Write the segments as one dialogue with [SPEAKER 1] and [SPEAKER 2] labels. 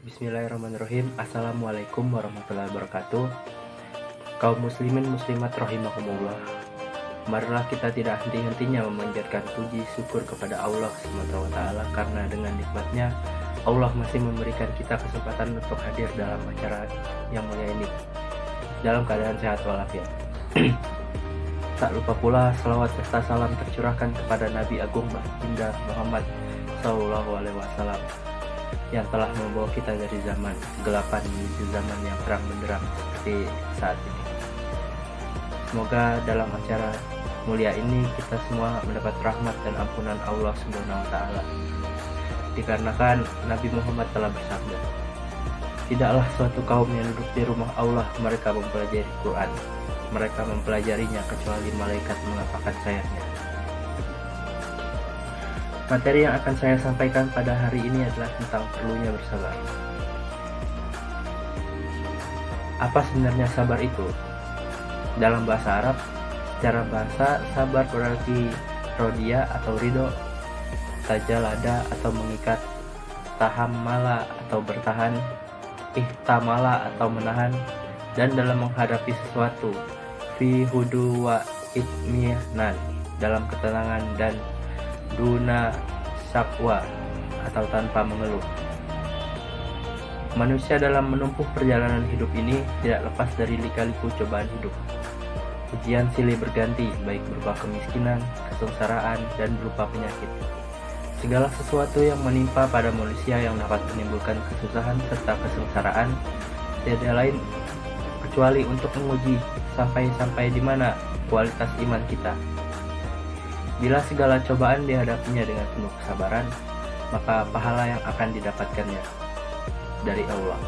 [SPEAKER 1] Bismillahirrahmanirrahim. Assalamualaikum warahmatullahi wabarakatuh. Kaum muslimin muslimat rahimakumullah. Marilah kita tidak henti-hentinya memanjatkan puji syukur kepada Allah SWT, karena dengan nikmatnya Allah masih memberikan kita kesempatan untuk hadir dalam acara yang mulia ini dalam keadaan sehat walafiat. Tak lupa pula salawat serta salam tercurahkan kepada Nabi Agung Baginda Muhammad SAW yang telah membawa kita dari zaman kegelapan menuju zaman yang terang benderang seperti saat ini. Semoga dalam acara mulia ini kita semua mendapat rahmat dan ampunan Allah SWT. Dikarenakan Nabi Muhammad telah bersabda, tidaklah suatu kaum yang duduk di rumah Allah mereka mempelajari Quran, mereka mempelajarinya kecuali malaikat mengepakkan sayapnya. Materi yang akan saya sampaikan pada hari ini adalah tentang perlunya bersabar. Apa sebenarnya sabar itu? Dalam bahasa Arab, secara bahasa sabar berarti rodia atau ridho, tajalada atau mengikat, tahammala atau bertahan, ihtamala atau menahan, dan dalam menghadapi sesuatu, fi hudu wa itminan, dalam ketenangan, dan duna syakwa atau tanpa mengeluh. Manusia dalam menempuh perjalanan hidup ini tidak lepas dari lika-liku cobaan hidup. Ujian silih berganti, baik berupa kemiskinan, kesengsaraan, dan berupa penyakit. Segala sesuatu yang menimpa pada manusia yang dapat menimbulkan kesusahan serta kesengsaraan tidak lain kecuali untuk menguji sampai di mana kualitas iman kita. Bila segala cobaan dihadapinya dengan penuh kesabaran, maka pahala yang akan didapatkannya dari Allah.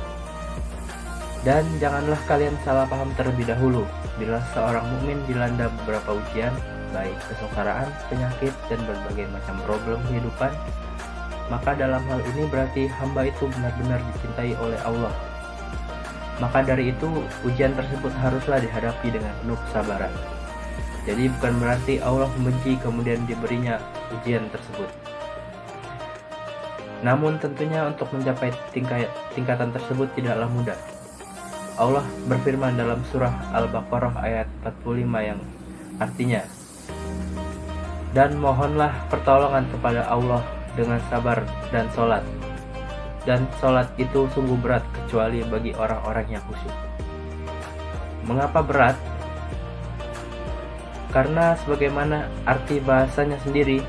[SPEAKER 1] Dan janganlah kalian salah paham terlebih dahulu. Bila seorang mukmin dilanda beberapa ujian, baik kesengsaraan, penyakit, dan berbagai macam problem kehidupan, maka dalam hal ini berarti hamba itu benar-benar dicintai oleh Allah. Maka dari itu, ujian tersebut haruslah dihadapi dengan penuh kesabaran. Jadi bukan berarti Allah membenci kemudian diberinya ujian tersebut. Namun tentunya untuk mencapai tingkatan tersebut tidaklah mudah. Allah berfirman dalam surah Al-Baqarah ayat 45 yang artinya, dan mohonlah pertolongan kepada Allah dengan sabar dan sholat. Dan sholat itu sungguh berat kecuali bagi orang-orang yang khusyuk. Mengapa berat? Karena sebagaimana arti bahasanya sendiri,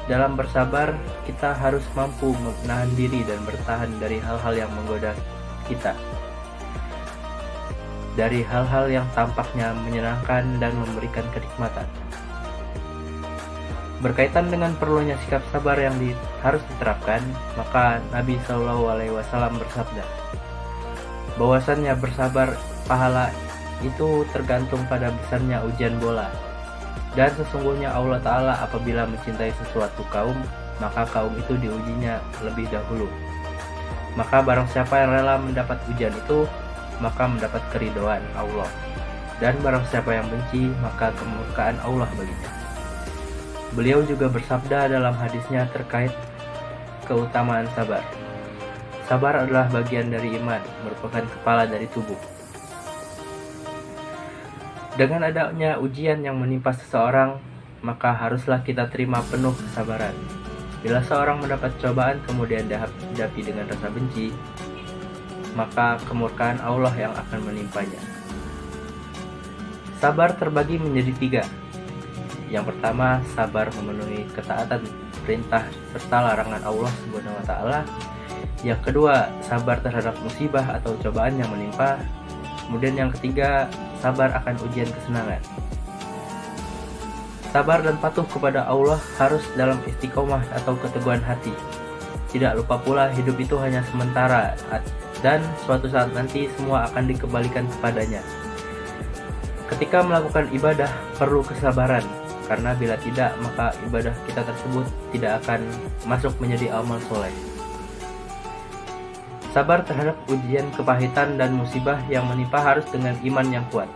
[SPEAKER 1] dalam bersabar kita harus mampu menahan diri dan bertahan dari hal-hal yang menggoda kita, dari hal-hal yang tampaknya menyenangkan dan memberikan kenikmatan. Berkaitan dengan perlunya sikap sabar yang harus diterapkan, maka Nabi SAW bersabda, bahwasannya bersabar pahala itu tergantung pada besarnya ujian bola. Dan sesungguhnya Allah Ta'ala apabila mencintai sesuatu kaum, maka kaum itu diujinya lebih dahulu. Maka barang siapa yang rela mendapat ujian itu, maka mendapat keridhaan Allah. Dan barang siapa yang benci, maka kemurkaan Allah baginya. Beliau juga bersabda dalam hadisnya terkait keutamaan sabar. Sabar adalah bagian dari iman, merupakan kepala dari tubuh. Dengan adanya ujian yang menimpa seseorang, maka haruslah kita terima penuh kesabaran. Bila seorang mendapat cobaan kemudian dihadapi dengan rasa benci, maka kemurkaan Allah yang akan menimpanya. Sabar terbagi menjadi 3. Yang pertama, sabar memenuhi ketaatan perintah serta larangan Allah SWT. Yang kedua, sabar terhadap musibah atau cobaan yang menimpa. Kemudian yang ketiga, sabar akan ujian kesenangan. Sabar dan patuh kepada Allah harus dalam istiqomah atau keteguhan hati. Tidak lupa pula hidup itu hanya sementara dan suatu saat nanti semua akan dikembalikan kepadanya. Ketika melakukan ibadah perlu kesabaran, karena bila tidak maka ibadah kita tersebut tidak akan masuk menjadi amal soleh. Sabar terhadap ujian kepahitan dan musibah yang menimpa harus dengan iman yang kuat.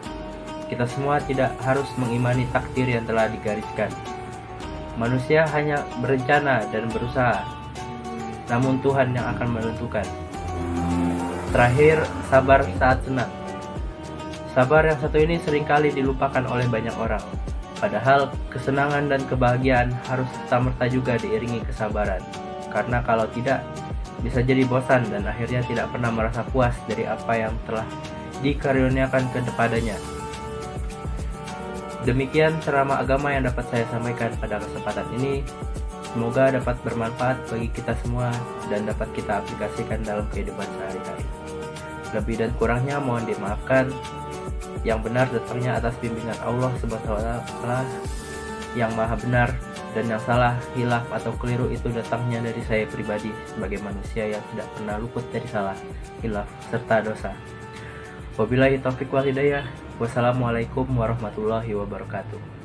[SPEAKER 1] Kita semua tidak harus mengimani takdir yang telah digariskan. Manusia hanya berencana dan berusaha, namun Tuhan yang akan menentukan. Terakhir, sabar saat senang. Sabar yang satu ini seringkali dilupakan oleh banyak orang. Padahal kesenangan dan kebahagiaan harus serta-merta juga diiringi kesabaran. Karena kalau tidak, bisa jadi bosan dan akhirnya tidak pernah merasa puas dari apa yang telah dikaruniakan kepadanya. Demikian ceramah agama yang dapat saya sampaikan pada kesempatan ini. Semoga dapat bermanfaat bagi kita semua dan dapat kita aplikasikan dalam kehidupan sehari-hari. Lebih dan kurangnya mohon dimaafkan. Yang benar datangnya atas bimbingan Allah Subhanahu wa Ta'ala yang maha benar, dan yang salah, hilaf atau keliru itu datangnya dari saya pribadi sebagai manusia yang tidak pernah luput dari salah, hilaf serta dosa. Wabillahi taufiq wal hidayah. Wassalamualaikum warahmatullahi wabarakatuh.